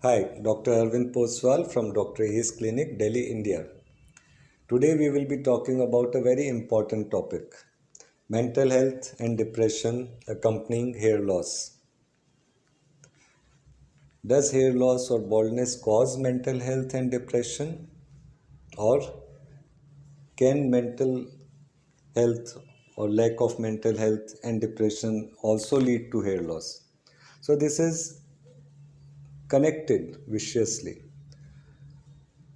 Hi, Dr. Arvind Poswal from Dr. A's Clinic, Delhi, India. Today we will be talking about a very important topic, mental health and depression accompanying hair loss. Does hair loss or baldness cause mental health and depression, or can mental health or lack of mental health and depression also lead to hair loss? So this is connected viciously.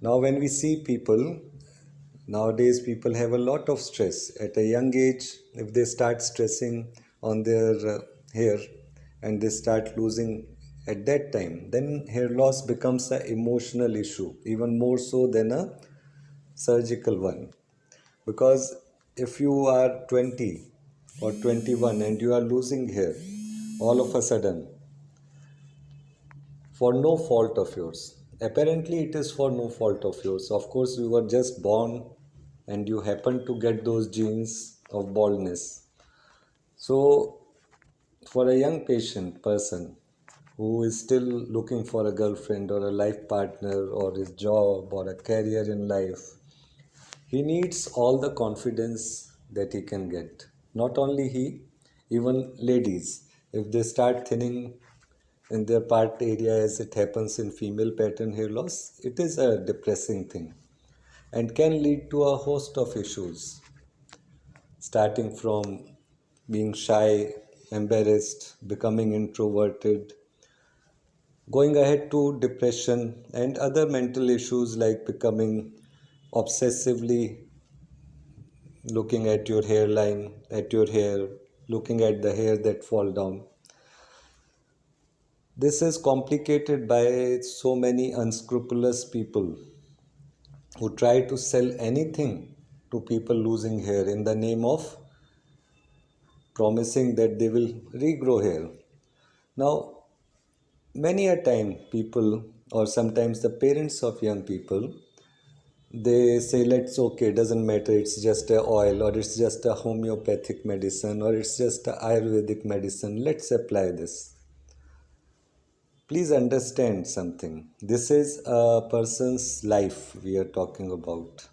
Now when we see people, nowadays, people have a lot of stress. At a young age, if they start stressing on their hair and they start losing at that time, then hair loss becomes an emotional issue, even more so than a surgical one. Because if you are 20 or 21 and you are losing hair all of a sudden for no fault of yours, apparently it is for no fault of yours. Of course, you were just born and you happen to get those genes of baldness. So, for a young patient person who is still looking for a girlfriend or a life partner or his job or a career in life, he needs all the confidence that he can get. Not only he, even ladies, if they start thinning in their part area as it happens in female pattern hair loss, it is a depressing thing and can lead to a host of issues, starting from being shy, embarrassed, becoming introverted, going ahead to depression and other mental issues like becoming obsessively looking at your hairline, at your hair, looking at the hair that fall down. This is complicated by so many unscrupulous people who try to sell anything to people losing hair in the name of promising that they will regrow hair. Now, many a time people or sometimes the parents of young people, they say let's okay, doesn't matter, it's just a oil or it's just a homeopathic medicine or it's just a ayurvedic medicine, let's apply this. Please understand something. This is a person's life we are talking about.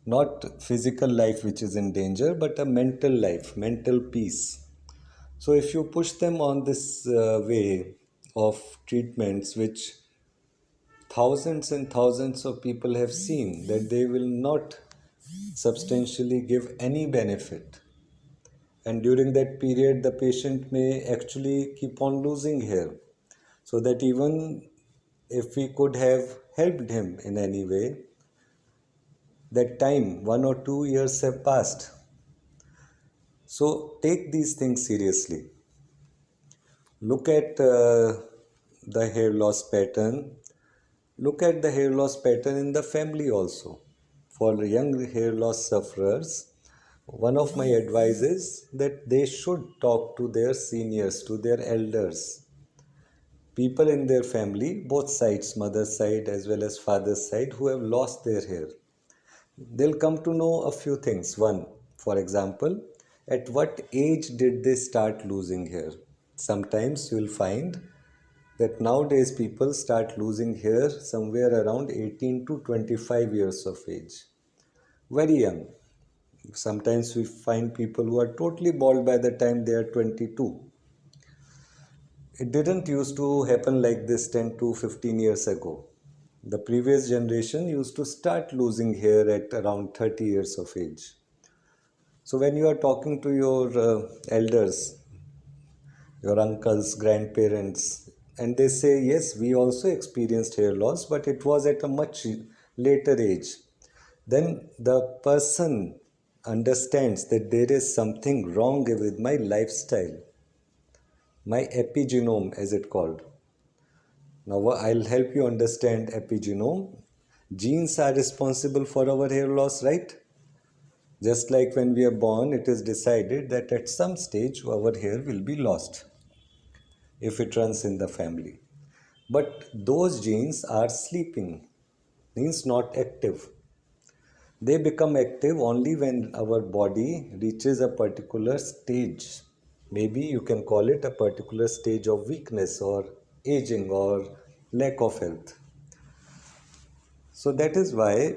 Not physical life which is in danger, but a mental life, mental peace. So if you push them on this way of treatments which thousands and thousands of people have seen that they will not substantially give any benefit, and during that period the patient may actually keep on losing hair, so that even if we could have helped him in any way, that time 1 or 2 years have passed. So take these things seriously. Look at the hair loss pattern. Look at the hair loss pattern in the family also. For young hair loss sufferers, one of my advice is that they should talk to their seniors, to their elders, people in their family, both sides, mother's side as well as father's side, who have lost their hair. They'll come to know a few things. One, for example, at what age did they start losing hair? Sometimes you'll find that nowadays people start losing hair somewhere around 18 to 25 years of age. Very young. Sometimes we find people who are totally bald by the time they are 22. It didn't used to happen like this 10 to 15 years ago. The previous generation used to start losing hair at around 30 years of age. So when you are talking to your elders, your uncles, grandparents, and they say, yes, we also experienced hair loss, but it was at a much later age. Then the person understands that there is something wrong with my lifestyle, my epigenome, as it called. Now I'll help you understand epigenome. Genes are responsible for our hair loss, right? Just like when we are born, it is decided that at some stage our hair will be lost if it runs in the family. But those genes are sleeping, means not active. They become active only when our body reaches a particular stage. Maybe you can call it a particular stage of weakness or aging or lack of health. So that is why,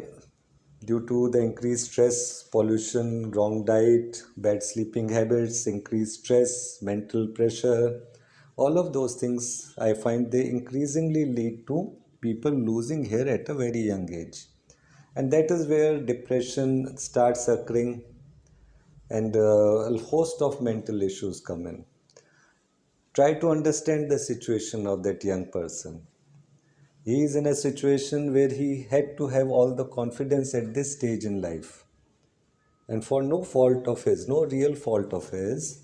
due to the increased stress, pollution, wrong diet, bad sleeping habits, increased stress, mental pressure, all of those things, I find they increasingly lead to people losing hair at a very young age. And that is where depression starts occurring, and a host of mental issues come in. Try to understand the situation of that young person. He is in a situation where he had to have all the confidence at this stage in life. And for no fault of his, no real fault of his,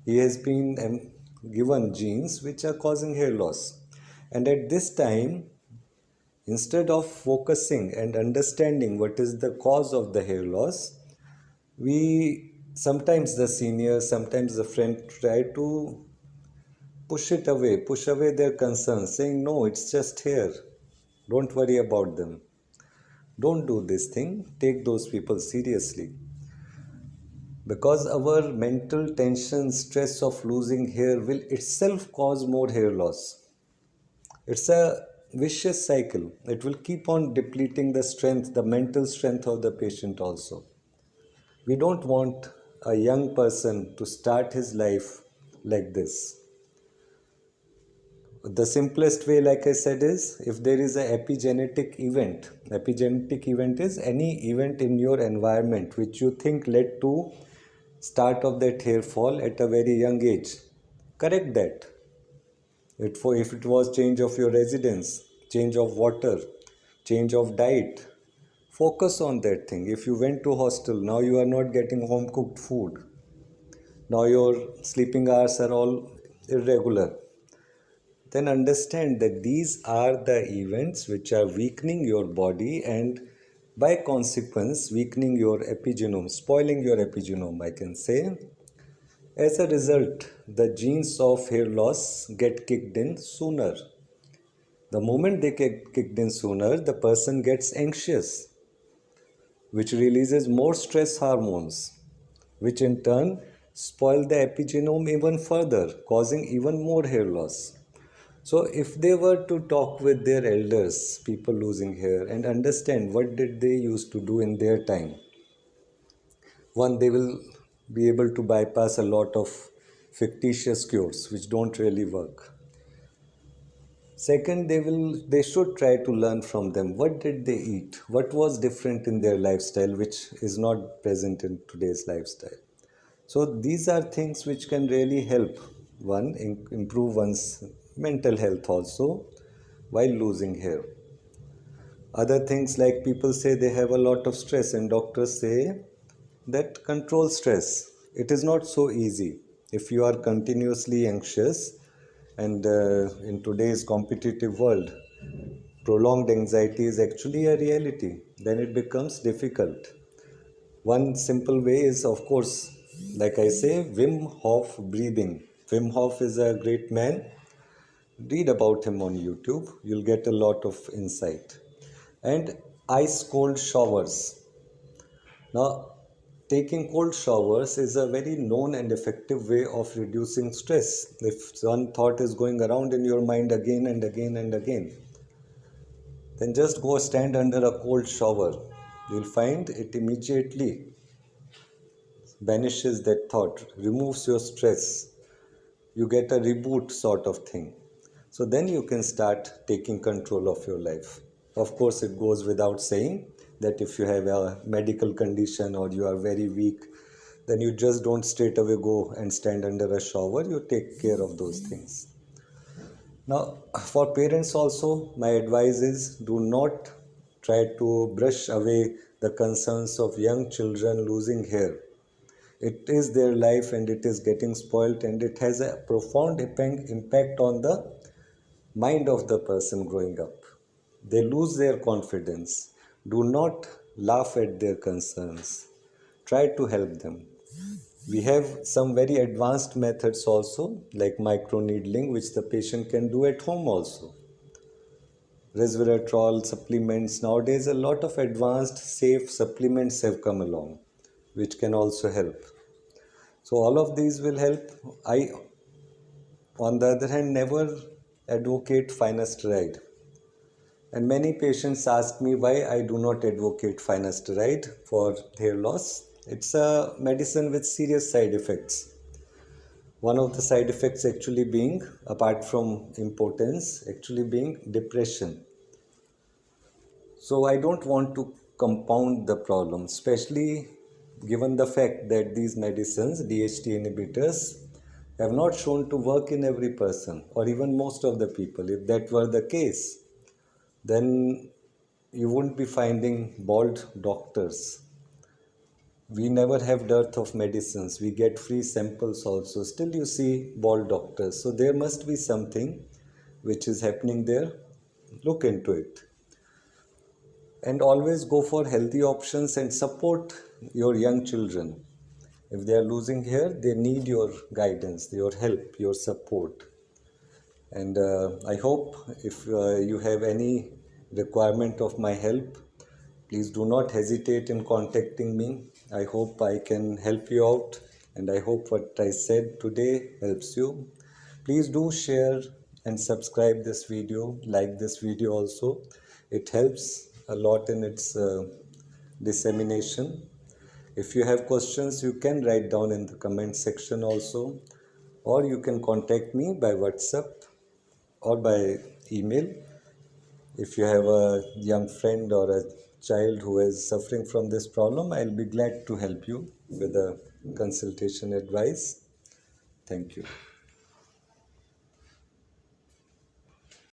he has been given genes which are causing hair loss. And at this time, instead of focusing and understanding what is the cause of the hair loss, we sometimes the senior, sometimes the friend try to push away their concerns, saying, no, it's just hair. Don't worry about them. Don't do this thing. Take those people seriously. Because our mental tension, stress of losing hair will itself cause more hair loss. It's a vicious cycle. It will keep on depleting the strength, the mental strength of the patient also. We don't want a young person to start his life like this. The simplest way, like I said, is if there is a epigenetic event is any event in your environment which you think led to start of that hair fall at a very young age. Correct that. If it was change of your residence, change of water, change of diet, focus on that thing. If you went to hostel, now you are not getting home cooked food. Now your sleeping hours are all irregular. Then understand that these are the events which are weakening your body and by consequence weakening your epigenome, spoiling your epigenome, I can say. As a result, the genes of hair loss get kicked in sooner. The moment they get kicked in sooner, the person gets anxious, which releases more stress hormones, which in turn spoil the epigenome even further, causing even more hair loss. So if they were to talk with their elders, people losing hair, and understand what did they used to do in their time, one, they will be able to bypass a lot of fictitious cures which don't really work. Second, they should try to learn from them. What did they eat? What was different in their lifestyle which is not present in today's lifestyle? So these are things which can really help one improve one's mental health also while losing hair. Other things like people say they have a lot of stress, and doctors say that control stress. It is not so easy. If you are continuously anxious, and in today's competitive world, prolonged anxiety is actually a reality, then it becomes difficult. One simple way is, of course, like I say, Wim Hof breathing. Wim Hof is a great man. Read about him on YouTube. You'll get a lot of insight. And ice cold showers. Now, taking cold showers is a very known and effective way of reducing stress. If one thought is going around in your mind again and again and again, then just go stand under a cold shower. You'll find it immediately banishes that thought, removes your stress. You get a reboot sort of thing. So then you can start taking control of your life. Of course, it goes without saying that if you have a medical condition or you are very weak, then you just don't straight away go and stand under a shower. You take care of those things. Now, for parents also, my advice is do not try to brush away the concerns of young children losing hair. It is their life and it is getting spoilt, and it has a profound impact on the mind of the person growing up. They lose their confidence. Do not laugh at their concerns. Try to help them. We have some very advanced methods also, like microneedling, which the patient can do at home also. Resveratrol supplements. Nowadays, a lot of advanced, safe supplements have come along, which can also help. So all of these will help. I, on the other hand, never advocate finasteride. And many patients ask me why I do not advocate finasteride for hair loss. It's a medicine with serious side effects. One of the side effects actually being, apart from impotence, actually being depression. So I don't want to compound the problem, especially given the fact that these medicines, DHT inhibitors, have not shown to work in every person or even most of the people. If that were the case, then you wouldn't be finding bald doctors. We never have dearth of medicines. We get free samples also. Still you see bald doctors. So there must be something which is happening there. Look into it. And always go for healthy options and support your young children. If they are losing hair, they need your guidance, your help, your support. And I hope if you have any requirement of my help, please do not hesitate in contacting me. I hope I can help you out, and I hope what I said today helps you. Please do share and subscribe this video, like this video also. It helps a lot in its dissemination. If you have questions, you can write down in the comment section also, or you can contact me by WhatsApp or by email. If you have a young friend or a child who is suffering from this problem, I'll be glad to help you with a consultation advice. Thank you.